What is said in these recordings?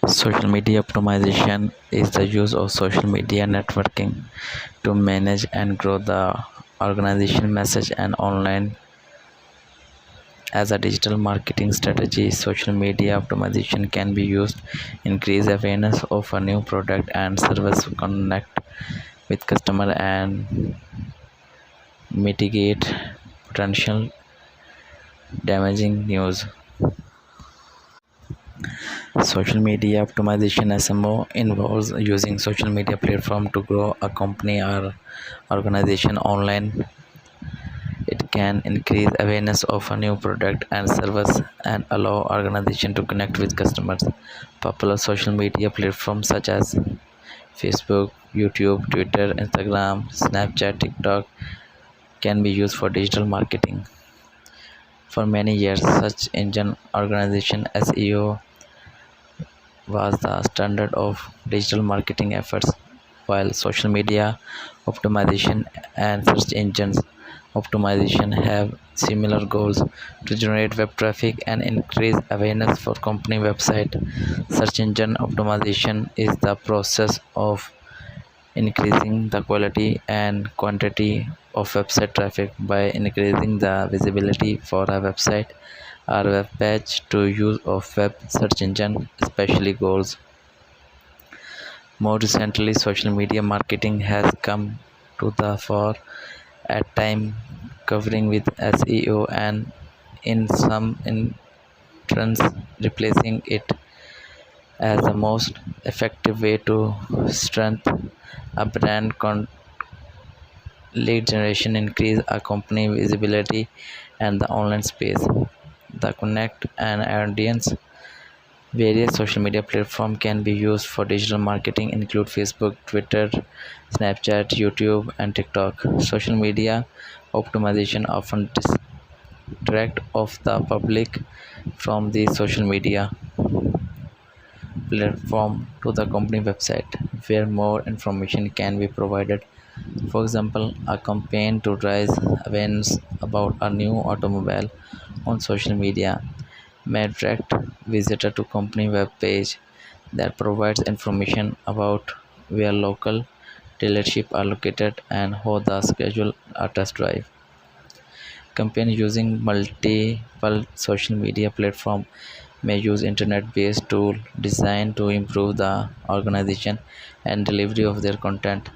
Social media optimization is the use of social media networking to manage and grow the organization message and online as a digital marketing strategy. Social media optimization can be used increase awareness of a new product and service, connect with customer and mitigate potential damaging news. Social media optimization SMO involves using social media platform to grow a company or organization online. It can increase awareness of a new product and service and allow organization to connect with customers. Popular social media platforms such as Facebook, YouTube, Twitter, Instagram, Snapchat, TikTok can be used for digital marketing. For many years, search engine organization SEO was the standard of digital marketing efforts, while social media optimization and search engines optimization have similar goals to generate web traffic and increase awareness for company website. Search engine optimization is the process of increasing the quality and quantity of website traffic by increasing the visibility for a website or web page to use of web search engine especially goals. More recently, social media marketing has come to the fore at time covering with SEO and in some instances replacing it as the most effective way to strengthen a brand lead generation, increase a company visibility and the online space. The connect an audience. Various social media platforms can be used for digital marketing include Facebook, Twitter, Snapchat, YouTube, and TikTok. Social media optimization often distract of the public from the social media platform to the company website where more information can be provided. For example, a campaign to raise awareness about a new automobile on social media may direct visitor to company web page that provides information about where local dealerships are located and how to schedule a test drive. Campaign using multiple social media platforms may use internet-based tool designed to improve the organization and delivery of their content.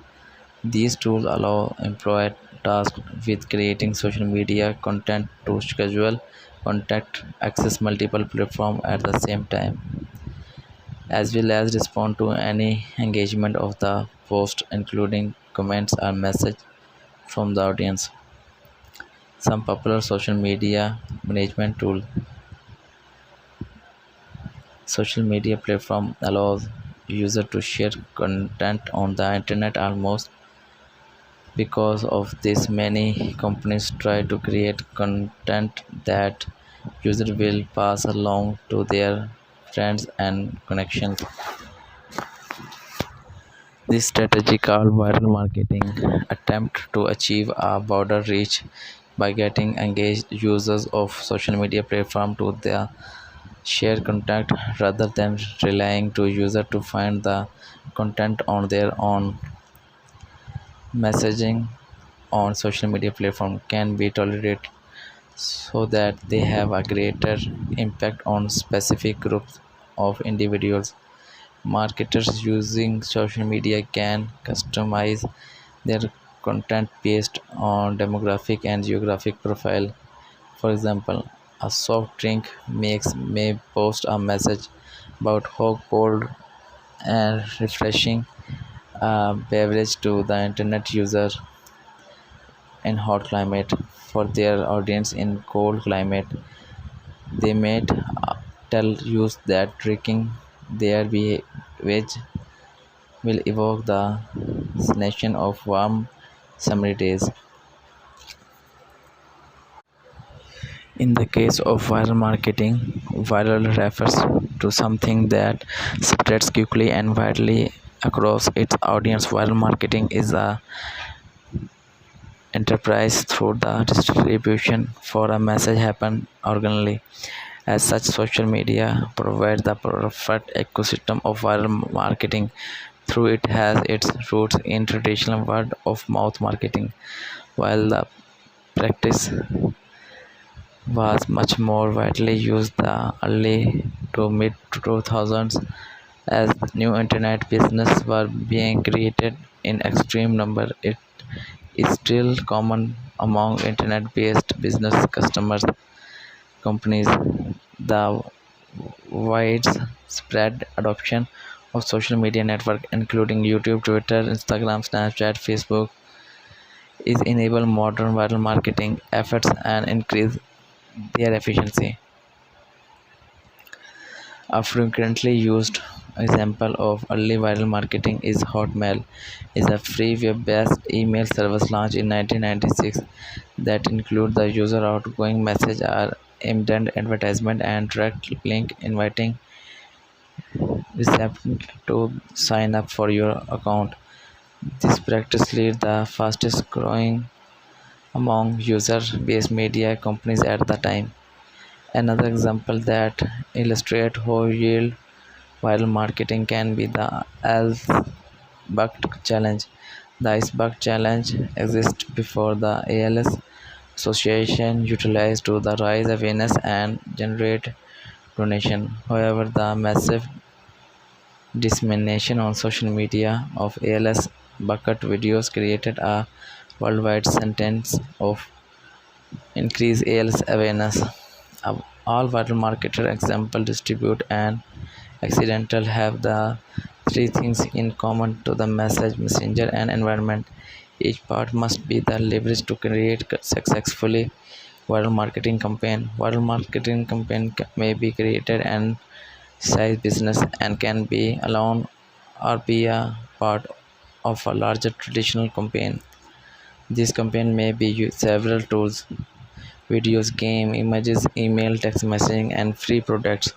These tools allow employees tasked with creating social media content to schedule, contact, access multiple platforms at the same time, as well as respond to any engagement of the post, including comments or message from the audience. Some popular social media management tools. Social media platform allows user to share content on the internet almost because of this many companies try to create content that user will pass along to their friends and connections. This strategy called viral marketing attempt to achieve a broader reach by getting engaged users of social media platform to their share content rather than relying to user to find the content on their own. Messaging on social media platform can be tolerated so that they have a greater impact on specific groups of individuals. Marketers using social media can customize their content based on demographic and geographic profile. For example, a soft drink makes may post a message about how cold and refreshing a beverage to the internet user in hot climate. For their audience in cold climate, they may tell use that drinking their beverage will evoke the sensation of warm summer days. In the case of viral marketing, viral refers to something that spreads quickly and widely across its audience. Viral marketing is a enterprise through the distribution for a message happen organically As such, social media provides the perfect ecosystem of viral marketing. Through it has its roots in traditional word of mouth marketing, while the practice was much more widely used the early to mid 2000s as new internet business were being created in extreme number. It is still common among internet based business customers companies. The widespread adoption of social media network including YouTube, Twitter, Instagram, Snapchat, Facebook is enable modern viral marketing efforts and increase their efficiency. A frequently used example of early viral marketing is Hotmail, is a free web-based email service launched in 1996 that includes the user outgoing message or embedded advertisement and direct link inviting recipients to sign up for your account. This practice leads the fastest growing among user-based media companies at the time. Another example that illustrates how yield viral marketing can be the Iceberg challenge. The Iceberg challenge exists before the ALS association utilized to the raise awareness and generate donation. However, the massive dissemination on social media of ALS bucket videos created a worldwide sentence of increased ALS awareness. All viral marketer example distribute and accidental have the three things in common to the message, messenger, and environment. Each part must be the leverage to create successfully viral marketing campaign. Viral marketing campaign may be created and size business and can be alone or be a part of a larger traditional campaign. This campaign may be used several tools, videos, game, images, email, text messaging, and free products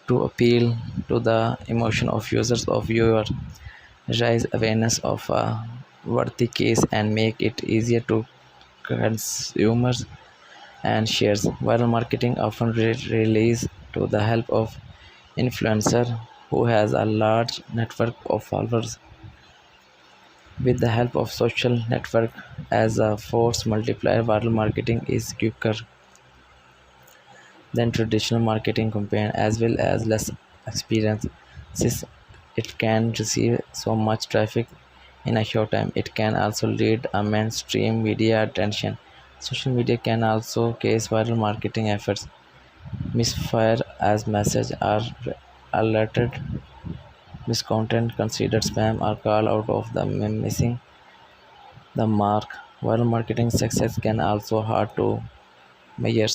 to appeal to the emotion of users of your raise awareness of a worthy case and make it easier to consumers and shares. Viral marketing often relies to the help of influencer who has a large network of followers. With the help of social network as a force multiplier, viral marketing is quicker than traditional marketing campaign as well as less expensive since it can receive so much traffic in a short time. It can also lead a mainstream media attention. Social media can also case viral marketing efforts misfire as messages are alerted, miscontent considered spam or call out of the missing the mark. Viral marketing success can also hard to measure.